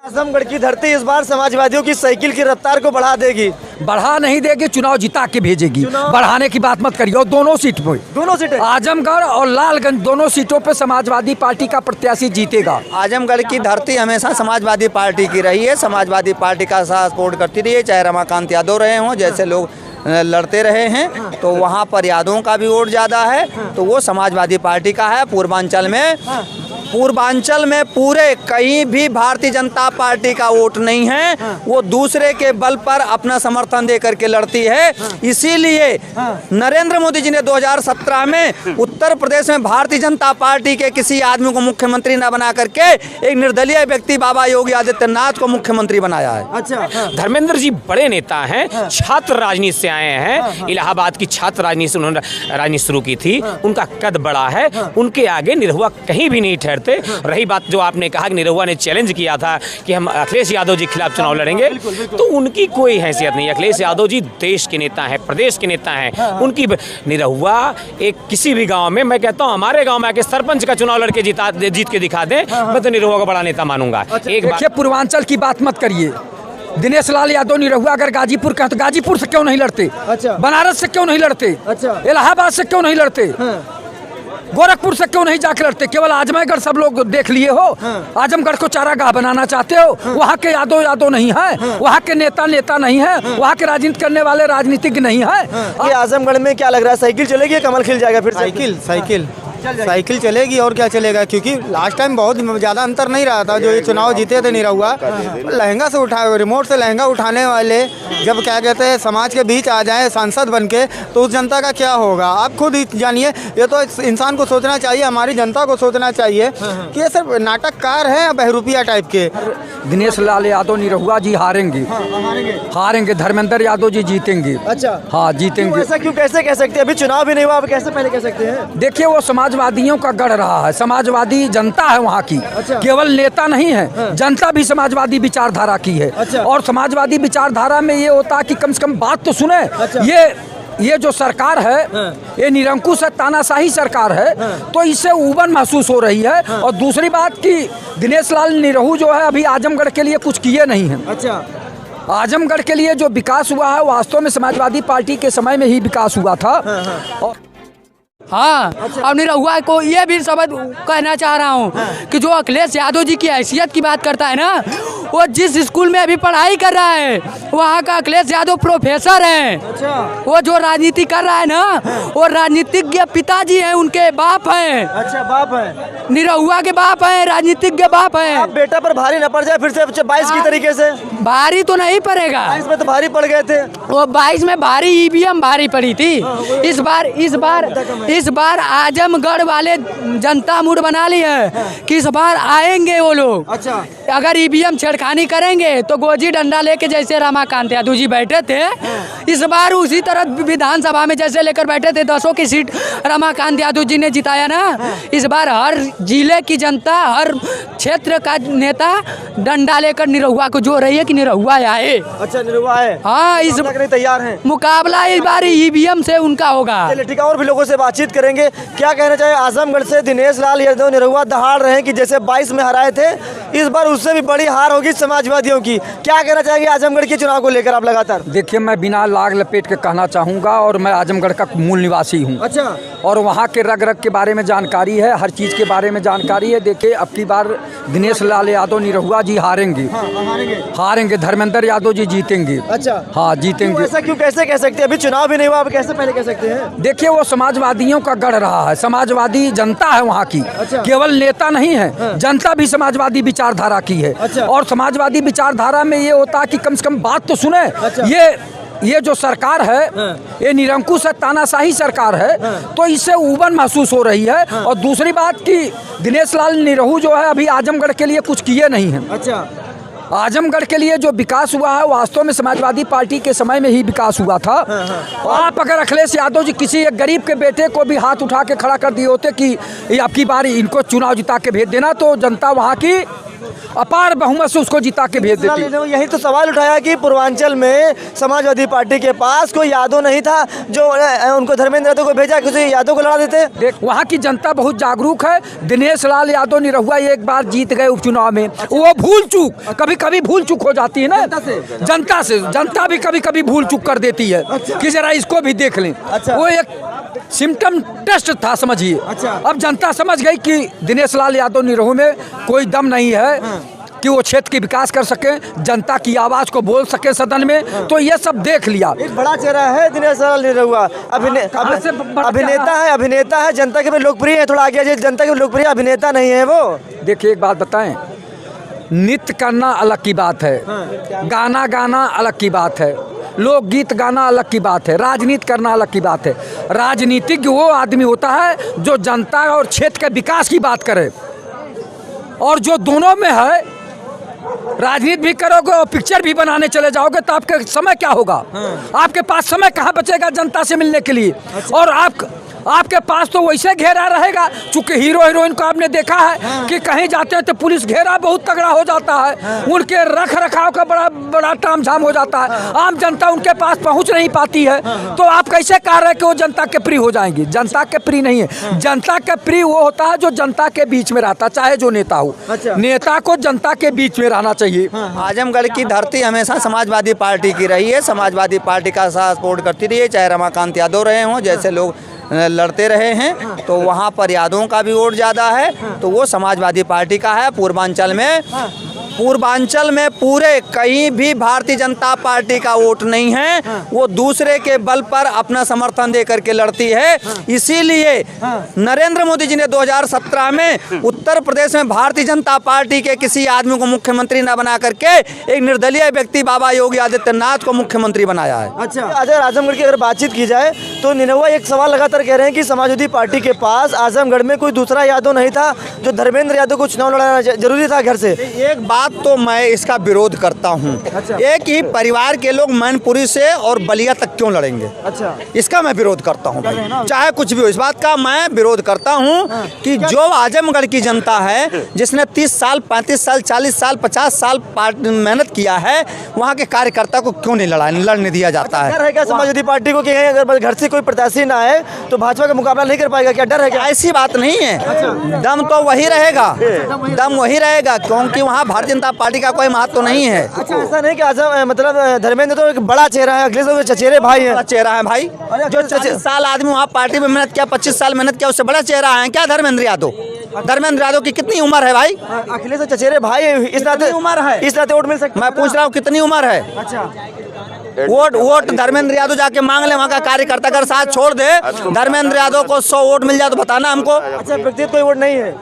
आजमगढ़ की धरती इस बार समाजवादियों की साइकिल की रफ्तार को बढ़ा देगी। बढ़ा नहीं देगी, चुनाव जिता के भेजेगी। बढ़ाने की बात मत करिए। और दोनों सीटें आजमगढ़ और लालगंज दोनों सीटों पे समाजवादी पार्टी का प्रत्याशी जीतेगा। आजमगढ़ की धरती हमेशा समाजवादी पार्टी की रही है, समाजवादी पार्टी का साथ सपोर्ट करती रही है, चाहे रमाकांत यादव रहे हों, जैसे लोग लड़ते रहे हैं, तो वहाँ पर यादवों का भी वोट ज़्यादा है, तो वो समाजवादी पार्टी का है। पूर्वांचल में पूरे कहीं भी भारतीय जनता पार्टी का वोट नहीं है, वो दूसरे के बल पर अपना समर्थन दे करके लड़ती है। इसीलिए नरेंद्र मोदी जी ने 2017 में उत्तर प्रदेश में भारतीय जनता पार्टी के किसी आदमी को मुख्यमंत्री न बना करके एक निर्दलीय व्यक्ति बाबा योगी आदित्यनाथ को मुख्यमंत्री बनाया है। अच्छा, धर्मेंद्र जी बड़े नेता हैं, छात्र राजनीति से आए हैं। इलाहाबाद की छात्र राजनीति से उन्होंने राजनीति शुरू की थी। उनका कद बड़ा है, उनके आगे निरहुआ कहीं भी नहीं ठहरते। रही बात जो आपने कहा कि निरहुआ ने चैलेंज किया था कि हम अखिलेश यादव जी के खिलाफ चुनाव लड़ेंगे, तो उनकी कोई हैसियत नहीं। अखिलेश यादव जी देश के नेता हैं, प्रदेश के नेता हैं। उनकी निरहुआ एक किसी भी गांव में, मैं कहता हूं हमारे गांव में आके सरपंच का चुनाव लड़के जीत के दिखा दें, मैं तो निरहुआ को बड़ा नेता मानूंगा। एक बात, पूर्वांचल की बात मत करिए। दिनेश लाल यादव निरहुआ अगर गाजीपुर का, तो गाजीपुर से क्यों नहीं लड़ते? अच्छा, बनारस से क्यों नहीं लड़ते? अच्छा, इलाहाबाद से क्यों नहीं लड़ते? गोरखपुर से क्यों नहीं जाकर लड़ते? केवल आजमगढ़ सब लोग देख लिए हो। आजमगढ़ को चारागाह बनाना चाहते हो। वहाँ के यादव नहीं है, वहाँ के नेता नहीं है, वहाँ के राजनीति करने वाले राजनीतिज्ञ नहीं है। ये आजमगढ़ में क्या लग रहा है, साइकिल चलेगी, कमल खिल जाएगा फिर? साइकिल चलेगी और क्या चलेगा, क्योंकि लास्ट टाइम बहुत ज़्यादा अंतर नहीं रहा था। जो ये चुनाव जीते थे निरहुआ, लहंगा से रिमोट से लहंगा उठाने वाले जब क्या कहते हैं समाज के बीच आ जाए सांसद बन के, तो उस जनता का क्या होगा आप खुद ही जानिए। ये तो इंसान को सोचना चाहिए, हमारी जनता को सोचना चाहिए कि ये सिर्फ नाटककार है या बहरूपिया टाइप के। दिनेश लाल यादव निरहुआ जी हारेंगे। धर्मेंद्र यादव जी जीतेंगे। अच्छा, हाँ जीतेंगे। ऐसा क्यों, कैसे कह सकते हैं? अभी चुनाव भी नहीं हुआ, आप कैसे पहले कह सकते हैं? देखिए, वो समाजवादियों का गढ़ रहा है। समाजवादी जनता है वहाँ की। अच्छा। केवल नेता नहीं है, जनता भी समाजवादी विचारधारा की है। अच्छा। और समाजवादी विचारधारा में ये होता है कि कम से कम बात तो सुने। अच्छा। ये जो सरकार है, ये निरंकुश है, तानाशाही सरकार है, तो इससे ऊबन महसूस हो रही है। और दूसरी बात कि दिनेश लाल निरहू जो है अभी आजमगढ़ के लिए कुछ किए नहीं है। अच्छा, आजमगढ़ के लिए जो विकास हुआ है वास्तव में समाजवादी पार्टी के समय में ही विकास हुआ था। हाँ, और निरहुआ को ये भी शब्द कहना चाह रहा हूँ कि जो अखिलेश यादव जी की हैसियत की बात करता है ना, वो जिस स्कूल में अभी पढ़ाई कर रहा है वहाँ का अखिलेश यादव प्रोफेसर है। अच्छा। वो जो राजनीति कर रहा है ना, वो राजनीतिज्ञ पिताजी हैं, उनके बाप हैं। अच्छा, बाप है, निरहुआ के बाप हैं, राजनीतिज्ञ बाप हैं। बेटा पर भारी न पड़ जाए फिर से 22 की तरीके से? भारी तो नहीं पड़ेगा। 22 में तो भारी पड़ गए थे। वो 22 में भारी ईवीएम भारी पड़ी थी। इस बार आजमगढ़ वाले जनता मूड बना ली है कि इस बार आएंगे वो लोग। अच्छा, अगर ईवीएम छेड़खानी करेंगे तो गोजी डंडा लेके जैसे रमाकांत यादव जी बैठे थे, इस बार उसी तरह विधानसभा में जैसे लेकर बैठे थे 10 की सीट रमाकांत यादव जी ने जिताया ना, इस बार हर जिले की जनता, हर क्षेत्र का नेता डंडा लेकर निरहुआ को जो रही है कि निरहुआ आए। अच्छा, निरहुआ आए। हाँ, इस तैयार है। मुकाबला इस बार ईवीएम से उनका होगा। ठीक है, और भी लोगों से बातचीत करेंगे। क्या कहना चाहिए? आजमगढ़ से दिनेश लाल यादव निरहुआ दहाड़ रहे हैं कि जैसे 22 में हराए थे, इस बार उससे भी बड़ी हार होगी समाजवादियों की। क्या कहना चाहेंगे आजमगढ़ के चुनाव को लेकर आप लगातार? देखिए, मैं बिना लाग लपेट के कहना चाहूँगा, और मैं आजमगढ़ का मूल निवासी हूँ। अच्छा। और वहाँ के रग रग के बारे में जानकारी है, हर चीज़ के बारे में जानकारी है। देखिए, अब की बार दिनेश लाल यादव निरहुआ जी हारेंगे। धर्मेंद्र यादव जी जीतेंगे। अच्छा, हाँ जीतेंगे। ऐसा क्यों, कैसे कह सकते हैं? अभी चुनाव भी नहीं हुआ, आप कैसे पहले कह सकते हैं? देखिए, वो समाजवादियों का गढ़ रहा है। समाजवादी जनता है वहाँ की। अच्छा। केवल नेता नहीं है, जनता भी समाजवादी विचारधारा की है। अच्छा। और समाजवादी विचारधारा में ये होता है कि कम से कम बात तो सुने। अच्छा। ये जो सरकार है, ये निरंकुश है, तानाशाही सरकार है, तो इससे ऊबन महसूस हो रही है। और दूसरी बात कि दिनेश लाल निरहू जो है अभी आजमगढ़ के लिए कुछ किए नहीं है। अच्छा, आजमगढ़ के लिए जो विकास हुआ है वास्तव में समाजवादी पार्टी के समय में ही विकास हुआ था। आप अगर अखिलेश यादव जी किसी एक गरीब के बेटे को भी हाथ उठा के खड़ा कर दिए होते कि आपकी बार इनको चुनाव जिता के भेज देना, तो जनता वहाँ की अपार बहुमत से उसको जिता के भेज देती। यही तो सवाल उठाया कि पूर्वांचल में समाजवादी पार्टी के पास कोई यादव नहीं था जो उनको धर्मेंद्र यादव को भेजा, किसी यादव को लड़ा देते। देख वहाँ की जनता बहुत जागरूक है। दिनेश लाल यादव निरहुआ एक बार जीत गए उपचुनाव में, वो भूल चूक कभी कभी भूल चूक हो जाती है ना जनता से। जनता भी कभी कभी भूल चूक कर देती है कि जरा इसको भी देख लें। वो एक सिम्टम टेस्ट था समझिए। अब जनता समझ गई कि दिनेश लाल यादव निरहु में कोई दम नहीं है कि वो क्षेत्र की विकास कर सके, जनता की आवाज को बोल सके सदन में। तो ये सब देख लिया। एक बड़ा चेहरा है दिनेश लाल निरहुआ, अभिनेता है, जनता के भी लोकप्रिय है। थोड़ा आगे जनता के लोकप्रिय अभिनेता नहीं है वो। देखिए एक बात बताएं, नृत्य करना अलग की बात है, गाना गाना अलग की बात है, लोकगीत गाना अलग की बात है, राजनीति करना अलग की बात है। राजनीतिज्ञ वो आदमी होता है जो जनता और क्षेत्र के विकास की बात करे, और जो दोनों में है राजनीति भी करोगे और पिक्चर भी बनाने चले जाओगे तो आपके समय क्या होगा? आपके पास समय कहाँ बचेगा जनता से मिलने के लिए? और आपके पास तो वैसे घेरा रहेगा। चूंकि हीरो हीरोइन को आपने देखा है कि कहीं जाते हैं तो पुलिस घेरा बहुत तगड़ा हो जाता है, उनके रख रखाव का बड़ा तामझाम हो जाता है, आम जनता उनके पास पहुंच नहीं पाती है। तो आप कैसे कह रहे हैं कि वो जनता के प्रिय हो जाएंगे? जनता के प्रिय नहीं है। जनता के प्रिय वो होता है जो जनता के बीच में रहता, चाहे जो नेता हो। नेता को जनता के बीच में रहना चाहिए। आजमगढ़ की धरती हमेशा समाजवादी पार्टी की रही है, समाजवादी पार्टी का साथ सपोर्ट करती रही है, चाहे रमाकांत यादव रहे हों, जैसे लोग लड़ते रहे हैं। तो वहाँ पर यादवों का भी वोट ज़्यादा है, तो वो समाजवादी पार्टी का है। पूर्वांचल में पूरे कहीं भी भारतीय जनता पार्टी का वोट नहीं है, वो दूसरे के बल पर अपना समर्थन दे करके लड़ती है। इसीलिए नरेंद्र मोदी जी ने 2017 में उत्तर प्रदेश में भारतीय जनता पार्टी के किसी आदमी को मुख्यमंत्री न बना करके एक निर्दलीय व्यक्ति बाबा योगी आदित्यनाथ को मुख्यमंत्री बनाया है। अच्छा, अगर आजमगढ़ की अगर बातचीत की जाए तो निरहुआ एक सवाल लगातार कह रहे हैं कि समाजवादी पार्टी के पास आजमगढ़ में कोई दूसरा यादव नहीं था जो धर्मेंद्र यादव को चुनाव लड़ाना जरूरी था घर से। एक बात तो मैं इसका विरोध करता हूं। एक ही परिवार के लोग मैनपुरी से और बलिया तक क्यों लड़ेंगे? अच्छा, इसका मैं विरोध करता हूं भाई, चाहे कुछ भी हो। इस बात का मैं विरोध करता हूं कि जो आजमगढ़ की जनता है जिसने 30 साल 35 साल 40 साल 50 साल मेहनत किया है, वहां के कार्यकर्ता को क्यों नहीं लड़ने दिया जाता है? डर है क्या समाजवादी पार्टी को कि अगर घर से कोई प्रत्याशी ना आए तो भाजपा का मुकाबला नहीं कर पाएगा? क्या डर है क्या? ऐसी बात नहीं है। दम तो वही रहेगा, क्योंकि वहाँ भारतीय जनता पार्टी का कोई महत्व तो नहीं है। अच्छा, ऐसा नहीं कि मतलब धर्मेंद्र तो एक बड़ा चेहरा है, अखिलेश तो चचेरे भाई है। चेहरा है भाई, जो 40 साल आदमी वहाँ पार्टी में मेहनत किया, 25 साल मेहनत किया, उससे बड़ा चेहरा है क्या धर्मेंद्र यादव? धर्मेंद्र यादव की कितनी उम्र है भाई? अखिलेश तो चचेरे भाई है, इस नाते उम्र है, इस नाते वोट मिल सकता है। मैं पूछ रहा हूँ कितनी उम्र है? अच्छा, वोट धर्मेंद्र यादव जाके मांग ले, वहाँ का कार्यकर्ता अगर साथ छोड़ दे, धर्मेंद्र यादव को 100 वोट मिल जाए तो बताना हमको। अच्छा, व्यक्तिगत कोई वोट नहीं है?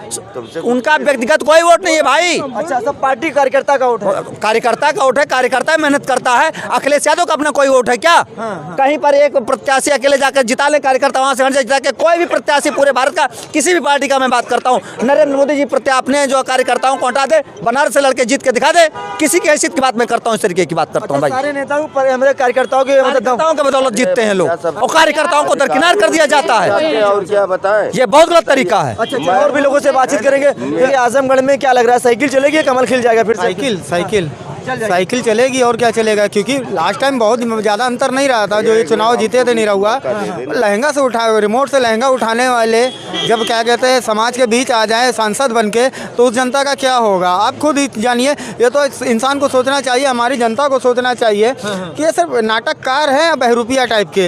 उनका व्यक्तिगत कोई वोट नहीं है भाई। अच्छा, सब पार्टी कार्यकर्ता का वोट है। कार्यकर्ता का वोट है, कार्यकर्ता मेहनत करता है। अखिलेश यादव का अपना कोई वोट है क्या? कहीं पर एक प्रत्याशी अकेले जाकर जिता ले, कार्यकर्ता वहाँ से हट जाए के। कोई भी प्रत्याशी पूरे भारत का किसी भी पार्टी का मैं बात करता हूँ, नरेंद्र मोदी जी अपने जो कार्यकर्ताओं को हटा दे, बनारस से लड़के जीत के दिखा दे, किसी की हैसियत की बात मैं करता हूँ, इस तरीके की बात करता हूँ भाई। सारे नेताओं कार्यकर्ताओं के बदौलत जीतते हैं लोग, और कार्यकर्ताओं को दरकिनार कर दिया जाता है। और क्या बताएं? ये बहुत गलत तरीका है। अच्छा, और भी लोगों से बातचीत करेंगे। आजमगढ़ में क्या लग रहा है, साइकिल चलेगी, कमल खिल जाएगा फिर? साइकिल चलेगी और क्या चलेगा, क्योंकि लास्ट टाइम बहुत ज़्यादा अंतर नहीं रहा था। जो ये चुनाव जीते थे निरहुआ, लहंगा से उठाए, रिमोट से लहंगा उठाने वाले जब क्या कहते हैं समाज के बीच आ जाए सांसद बन के, तो उस जनता का क्या होगा आप खुद जानिए। ये तो इंसान को सोचना चाहिए, हमारी जनता को सोचना चाहिए कि ये सिर्फ नाटककार हैं या बहरूपिया टाइप के।